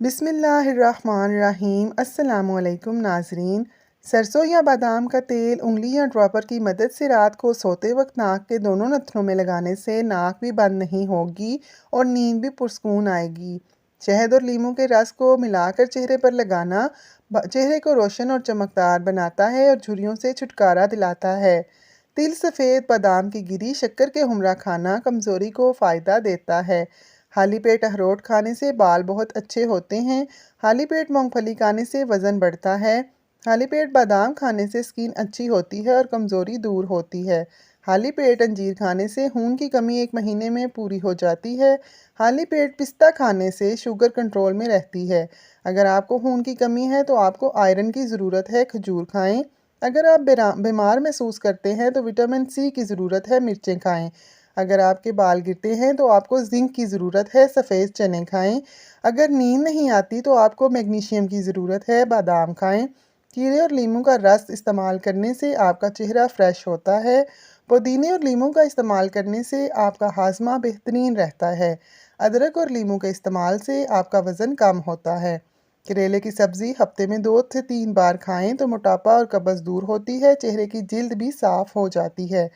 बिस्मिल्लाहिर्रहमानिर्रहीम। अस्सलामुअलैकुम नाज़रीन। सरसों या बादाम का तेल उंगली या ड्रॉपर की मदद से रात को सोते वक्त नाक के दोनों नथनों में लगाने से नाक भी बंद नहीं होगी और नींद भी पुरस्कून आएगी। शहद और लीमू के रस को मिलाकर चेहरे पर लगाना चेहरे को रोशन और चमकदार बनाता है और झुर्रियों से छुटकारा दिलाता है। तिल सफ़ेद बादाम की गिरी शक्कर के हमरा खाना कमज़ोरी को फ़ायदा देता है। खाली पेट अखरोट खाने से बाल बहुत अच्छे होते हैं। खाली पेट मूंगफली खाने से वज़न बढ़ता है। खाली पेट बादाम खाने से स्किन अच्छी होती है और कमज़ोरी दूर होती है। खाली पेट अंजीर खाने से खून की कमी 1 महीने में पूरी हो जाती है। खाली पेट पिस्ता खाने से शुगर कंट्रोल में रहती है। अगर आपको खून की कमी है तो आपको आयरन की ज़रूरत है, खजूर खाएं। अगर आप बीमार महसूस करते हैं तो विटामिन सी की ज़रूरत है, मिर्चें खाएं। अगर आपके बाल गिरते हैं तो आपको जिंक की ज़रूरत है, सफ़ेद चने खाएं। अगर नींद नहीं आती तो आपको मैग्नीशियम की ज़रूरत है, बादाम खाएं। कीड़े और लीमू का रस इस्तेमाल करने से आपका चेहरा फ्रेश होता है। पुदीने और लीमू का इस्तेमाल करने से आपका हाजमा बेहतरीन रहता है। अदरक और लीमू के इस्तेमाल से आपका वज़न कम होता है। करेले की सब्ज़ी हफ्ते में 2 से 3 बार खाएं तो मोटापा और कब्ज़ दूर होती है, चेहरे की जिल्द भी साफ़ हो जाती है।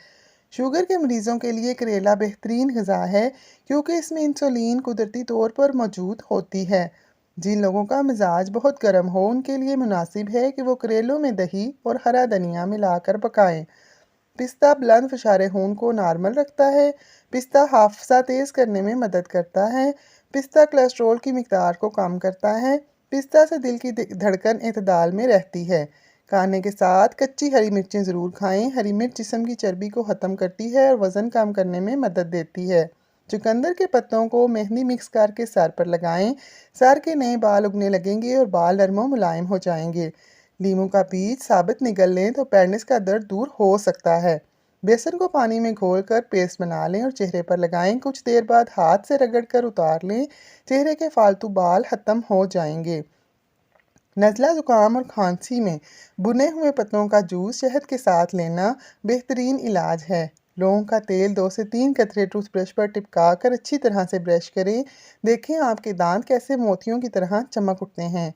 शुगर के मरीज़ों के लिए करेला बेहतरीन ग़िज़ा है क्योंकि इसमें इंसुलिन कुदरती तौर पर मौजूद होती है। जिन लोगों का मिजाज बहुत गर्म हो उनके लिए मुनासिब है कि वो करेलों में दही और हरा धनिया मिलाकर पकाएं। पिस्ता ब्लड फ़शारे खून को नॉर्मल रखता है। पिस्ता हाफ़ज़ा तेज़ करने में मदद करता है। पिस्ता कोलेस्ट्रॉल की मिक़दार को कम करता है। पिस्ता से दिल की धड़कन एतदाल में रहती है। खाने के साथ कच्ची हरी मिर्चें ज़रूर खाएं। हरी मिर्च जिस्म की चर्बी को ख़त्म करती है और वज़न कम करने में मदद देती है। चुकंदर के पत्तों को मेहंदी मिक्स करके सर पर लगाएं। सर के नए बाल उगने लगेंगे और बाल नरम और मुलायम हो जाएंगे। लीमू का बीज साबित निगल लें तो पैरनेस का दर्द दूर हो सकता है। बेसन को पानी में घोलकर पेस्ट बना लें और चेहरे पर लगाएं। कुछ देर बाद हाथ से रगड़कर उतार लें। चेहरे के फालतू बाल ख़त्म हो जाएंगे। नज़ला ज़ुकाम और खांसी में भुने हुए पत्तों का जूस शहद के साथ लेना बेहतरीन इलाज है। लौंग का तेल 2 से 3 कतरे टूथब्रश पर टिपका कर अच्छी तरह से ब्रश करें। देखें आपके दांत कैसे मोतियों की तरह चमक उठते हैं।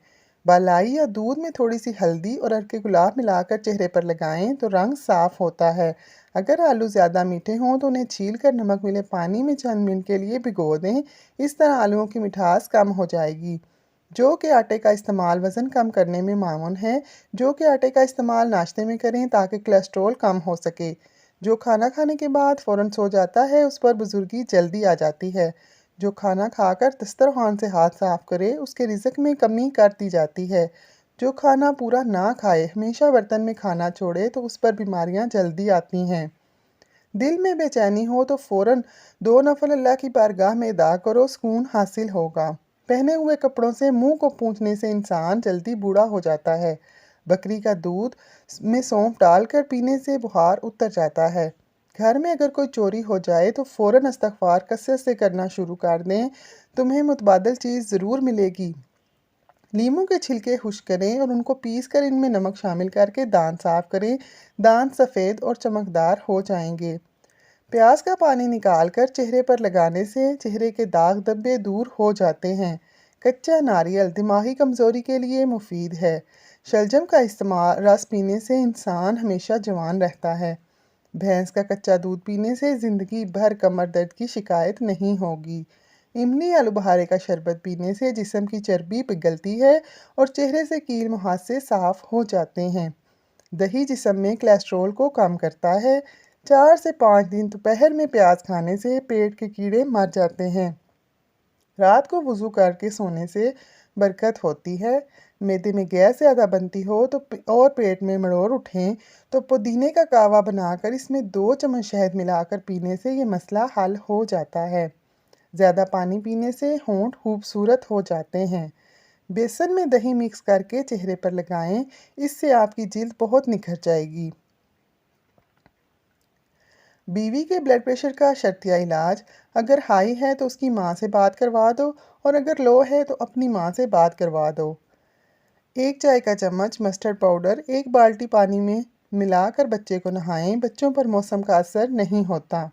बालाई या दूध में थोड़ी सी हल्दी और अर्के गुलाब मिलाकर चेहरे पर लगाएं तो रंग साफ होता है। अगर आलू ज़्यादा मीठे हों तो उन्हें छील कर नमक मिले पानी में चंद मिनट के लिए भिगो दें। इस तरह आलूओं की मिठास कम हो जाएगी। जौ के आटे का इस्तेमाल वज़न कम करने में मामून है। जौ के आटे का इस्तेमाल नाश्ते में करें ताकि कोलेस्ट्रॉल कम हो सके। जो खाना खाने के बाद फ़ौरन सो जाता है उस पर बुजुर्गी जल्दी आ जाती है। जो खाना खाकर दस्तरखान से हाथ साफ करे उसके रिज़्क में कमी कर दी जाती है। जो खाना पूरा ना खाए हमेशा बर्तन में खाना छोड़े तो उस पर बीमारियां जल्दी आती हैं। दिल में बेचैनी हो तो फ़ौरन 2 नफल अल्लाह की बारगाह में अदा करो, सुकून हासिल होगा। पहने हुए कपड़ों से मुंह को पोंछने से इंसान जल्दी बूढ़ा हो जाता है। बकरी का दूध में सौंफ डालकर पीने से बुखार उतर जाता है। घर में अगर कोई चोरी हो जाए तो फ़ौरन इस्तग़फ़ार कसरत से करना शुरू कर दें। तुम्हें मुतबादल चीज़ ज़रूर मिलेगी। लीमू के छिलके खुश्क करें और उनको पीस कर इनमें नमक शामिल करके दांत साफ करें। दांत सफ़ेद और चमकदार हो जाएंगे। प्याज का पानी निकालकर चेहरे पर लगाने से चेहरे के दाग धब्बे दूर हो जाते हैं। कच्चा नारियल दिमागी कमज़ोरी के लिए मुफीद है। शलजम का इस्तेमाल रस पीने से इंसान हमेशा जवान रहता है। भैंस का कच्चा दूध पीने से ज़िंदगी भर कमर दर्द की शिकायत नहीं होगी। इमली आलू बुखारे का शरबत पीने से जिस्म की चर्बी पिघलती है और चेहरे से कील मुहासे साफ़ हो जाते हैं। दही जिस्म में कोलेस्ट्रॉल को कम करता है। 4 से 5 दिन दोपहर में प्याज खाने से पेट के कीड़े मर जाते हैं। रात को वज़ू करके सोने से बरकत होती है। मैदे में गैस ज़्यादा बनती हो तो और पेट में मरोड़ उठें तो पुदीने का कावा बनाकर इसमें 2 चम्मच शहद मिलाकर पीने से ये मसला हल हो जाता है। ज़्यादा पानी पीने से होंठ खूबसूरत हो जाते हैं। बेसन में दही मिक्स करके चेहरे पर लगाएं। इससे आपकी जिल्द बहुत निखर जाएगी। बीवी के ब्लड प्रेशर का शर्तिया इलाज। अगर हाई है तो उसकी माँ से बात करवा दो और अगर लो है तो अपनी माँ से बात करवा दो। 1 चाय का चम्मच मस्टर्ड पाउडर 1 बाल्टी पानी में मिलाकर बच्चे को नहाएं। बच्चों पर मौसम का असर नहीं होता।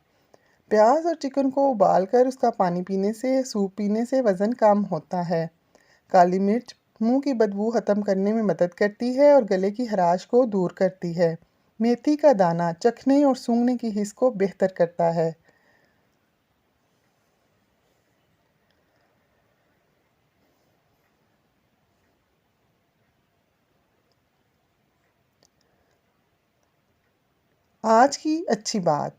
प्याज और चिकन को उबालकर उसका पानी पीने से सूप पीने से वज़न कम होता है। काली मिर्च मुंह की बदबू ख़त्म करने में मदद करती है और गले की खराश को दूर करती है। मेथी का दाना चखने और सूंघने की हिस्स को बेहतर करता है। आज की अच्छी बात,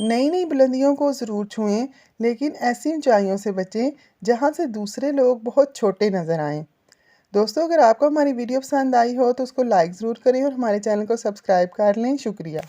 नई नई बुलंदियों को ज़रूर छुएं, लेकिन ऐसी ऊंचाइयों से बचें जहां से दूसरे लोग बहुत छोटे नज़र आएं। दोस्तों, अगर आपको हमारी वीडियो पसंद आई हो तो उसको लाइक ज़रूर करें और हमारे चैनल को सब्सक्राइब कर लें। शुक्रिया।